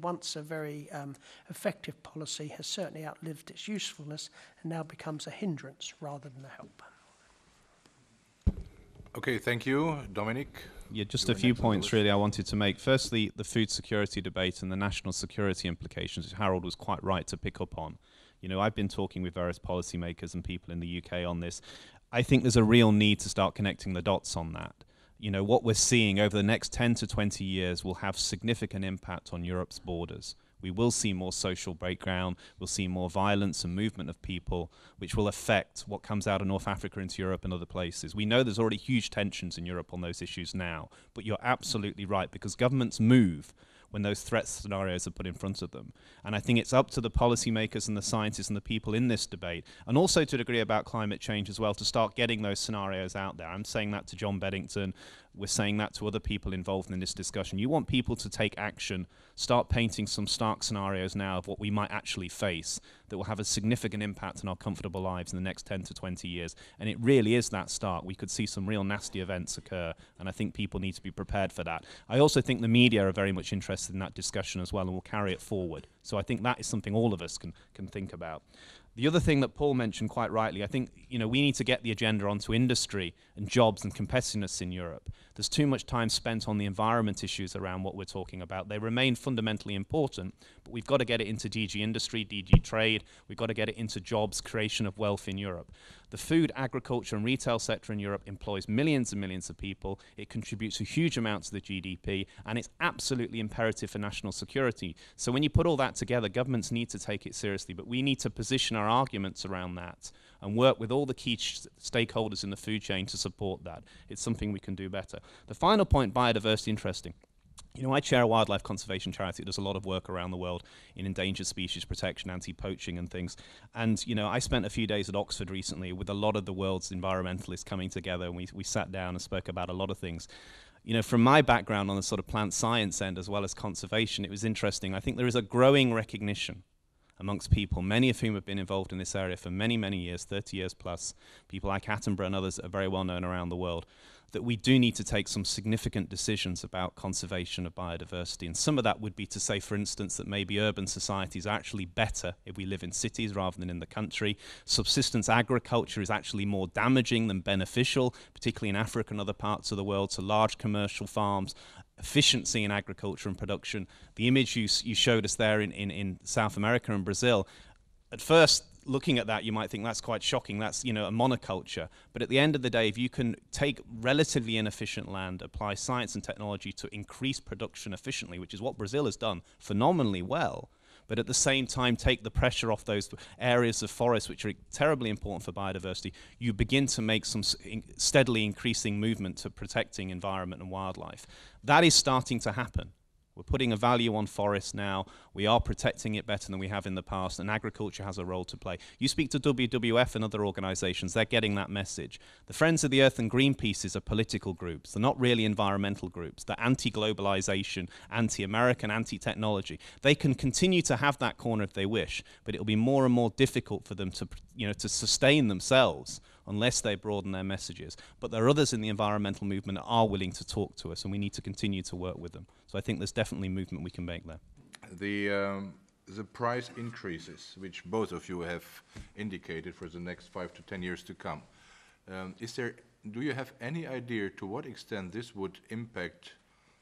once a very effective policy has certainly outlived its usefulness and now becomes a hindrance rather than a help. Okay, thank you. Dominic? Yeah, just a few points really I wanted to make. Firstly, the food security debate and the national security implications, which Harold was quite right to pick up on. You know, I've been talking with various policymakers and people in the UK on this. I think there's a real need to start connecting the dots on that. You know, what we're seeing over the next 10 to 20 years will have significant impact on Europe's borders. We will see more social breakdown, we'll see more violence and movement of people, which will affect what comes out of North Africa into Europe and other places. We know there's already huge tensions in Europe on those issues now, but you're absolutely right, because governments move when those threat scenarios are put in front of them. And I think it's up to the policymakers and the scientists and the people in this debate, and also to a degree about climate change as well, to start getting those scenarios out there. I'm saying that to John Beddington. We're saying that to other people involved in this discussion. You want people to take action, start painting some stark scenarios now of what we might actually face that will have a significant impact on our comfortable lives in the next 10 to 20 years. And it really is that stark. We could see some real nasty events occur, and I think people need to be prepared for that. I also think the media are very much interested in that discussion as well and will carry it forward. So I think that is something all of us can think about. The other thing that Paul mentioned quite rightly, I think, you know, we need to get the agenda onto industry and jobs and competitiveness in Europe. There's too much time spent on the environment issues around what we're talking about. They remain fundamentally important, but we've got to get it into DG industry, DG trade. We've got to get it into jobs, creation of wealth in Europe. The food, agriculture and retail sector in Europe employs millions and millions of people. It contributes a huge amount to the GDP, and it's absolutely imperative for national security. So when you put all that together, governments need to take it seriously, but we need to position our arguments around that and work with all the key stakeholders in the food chain to support that. It's something we can do better. The final point, biodiversity, interesting. You know, I chair a wildlife conservation charity that does a lot of work around the world in endangered species protection, anti-poaching and things. And, you know, I spent a few days at Oxford recently with a lot of the world's environmentalists coming together, and we sat down and spoke about a lot of things. You know, from my background on the sort of plant science end as well as conservation, it was interesting. I think there is a growing recognition amongst people, many of whom have been involved in this area for many, many years, 30 years plus, people like Attenborough and others that are very well known around the world, that we do need to take some significant decisions about conservation of biodiversity. And some of that would be to say, for instance, that maybe urban societies are actually better if we live in cities rather than in the country. Subsistence agriculture is actually more damaging than beneficial, particularly in Africa and other parts of the world, to large commercial farms. Efficiency in agriculture and production. The image you showed us there in South America and Brazil, at first looking at that you might think that's quite shocking, that's, you know, a monoculture, but at the end of the day, if you can take relatively inefficient land, apply science and technology to increase production efficiently, which is what Brazil has done phenomenally well, but at the same time take the pressure off those areas of forest which are terribly important for biodiversity, you begin to make some steadily increasing movement to protecting environment and wildlife. That is starting to happen. We're putting a value on forests now. We are protecting it better than we have in the past, and agriculture has a role to play. You speak to WWF and other organizations, they're getting that message. The Friends of the Earth and Greenpeace are political groups. They're not really environmental groups. They're anti-globalization, anti-American, anti-technology. They can continue to have that corner if they wish, but it'll be more and more difficult for them to, you know, to sustain themselves unless they broaden their messages. But there are others in the environmental movement that are willing to talk to us, and we need to continue to work with them. So I think there's definitely movement we can make there. The price increases, which both of you have indicated for the next 5 to 10 years to come, do you have any idea to what extent this would impact,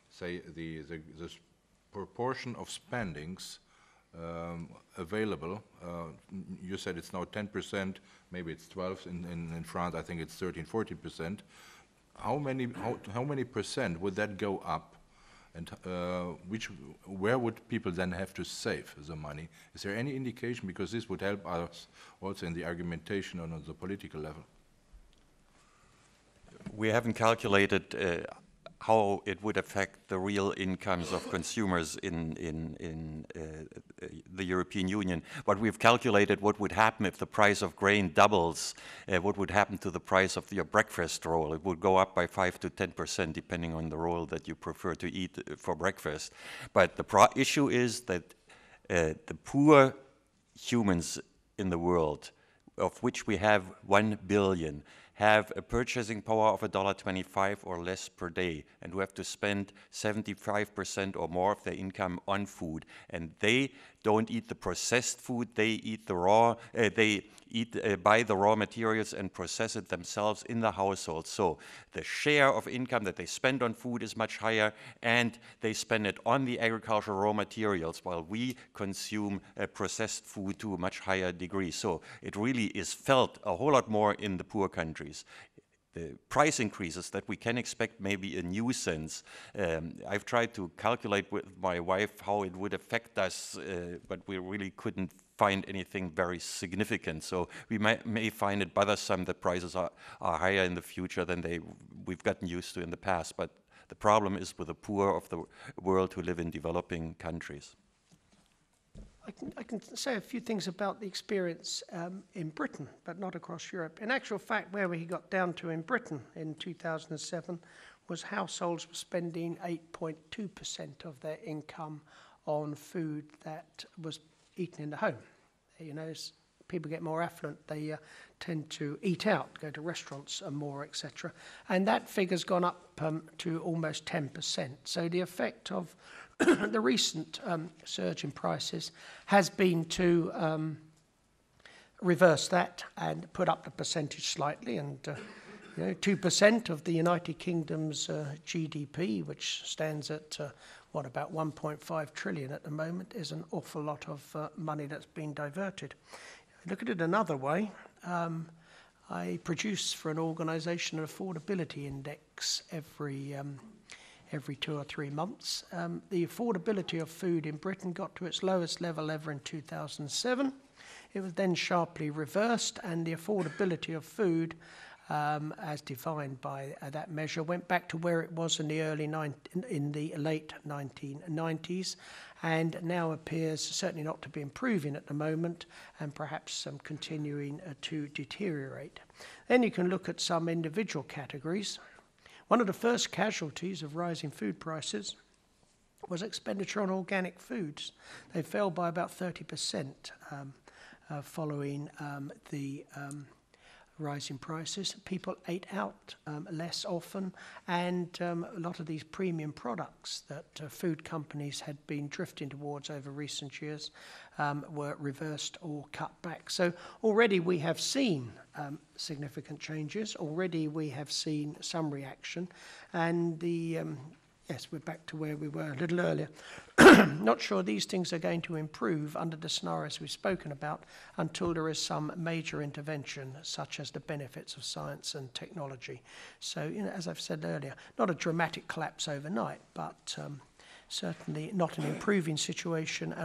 say, the proportion of spendings available? You said it's now 10%, maybe it's 12 in France. I think it's 13-14%. How many percent would that go up? And where would people then have to save the money? Is there any indication? Because this would help us also in the argumentation on the political level. We haven't calculated how it would affect the real incomes of consumers in the European Union. But we've calculated what would happen if the price of grain doubles, what would happen to the price of your breakfast roll. It would go up by 5 to 10% depending on the roll that you prefer to eat for breakfast. But the issue is that the poor humans in the world, of which we have 1 billion, have a purchasing power of $1.25 or less per day, and who have to spend 75% or more of their income on food. And they don't eat the processed food, they eat the raw, buy the raw materials and process it themselves in the household. So the share of income that they spend on food is much higher, and they spend it on the agricultural raw materials, while we consume processed food to a much higher degree. So it really is felt a whole lot more in the poor countries. The price increases that we can expect may be a nuisance. I've tried to calculate with my wife how it would affect us, but we really couldn't find anything very significant. So we may find it bothersome that prices are higher in the future than we've gotten used to in the past. But the problem is with the poor of the world who live in developing countries. I can say a few things about the experience in Britain, but not across Europe. In actual fact, where we got down to in Britain in 2007 was households were spending 8.2% of their income on food that was eaten in the home. You know, as people get more affluent, they tend to eat out, go to restaurants more, etc. And that figure's gone up to almost 10%. So the effect of the recent surge in prices has been to reverse that and put up the percentage slightly. And 2% of the United Kingdom's GDP, which stands at about 1.5 trillion at the moment, is an awful lot of money that's been diverted. Look at it another way. I produce for an organisation an affordability index every 2 or 3 months. The affordability of food in Britain got to its lowest level ever in 2007. It was then sharply reversed, and the affordability of food, as defined by that measure, went back to where it was in the late 1990s, and now appears certainly not to be improving at the moment, and perhaps continuing to deteriorate. Then you can look at some individual categories. One of the first casualties of rising food prices was expenditure on organic foods. They fell by about 30% following the rising prices. People ate out less often, and a lot of these premium products that food companies had been drifting towards over recent years were reversed or cut back. So already we have seen significant changes. Already we have seen some reaction, and yes, we're back to where we were a little earlier. Not sure these things are going to improve under the scenarios we've spoken about until there is some major intervention, such as the benefits of science and technology. So, as I've said earlier, not a dramatic collapse overnight, but certainly not an improving situation. And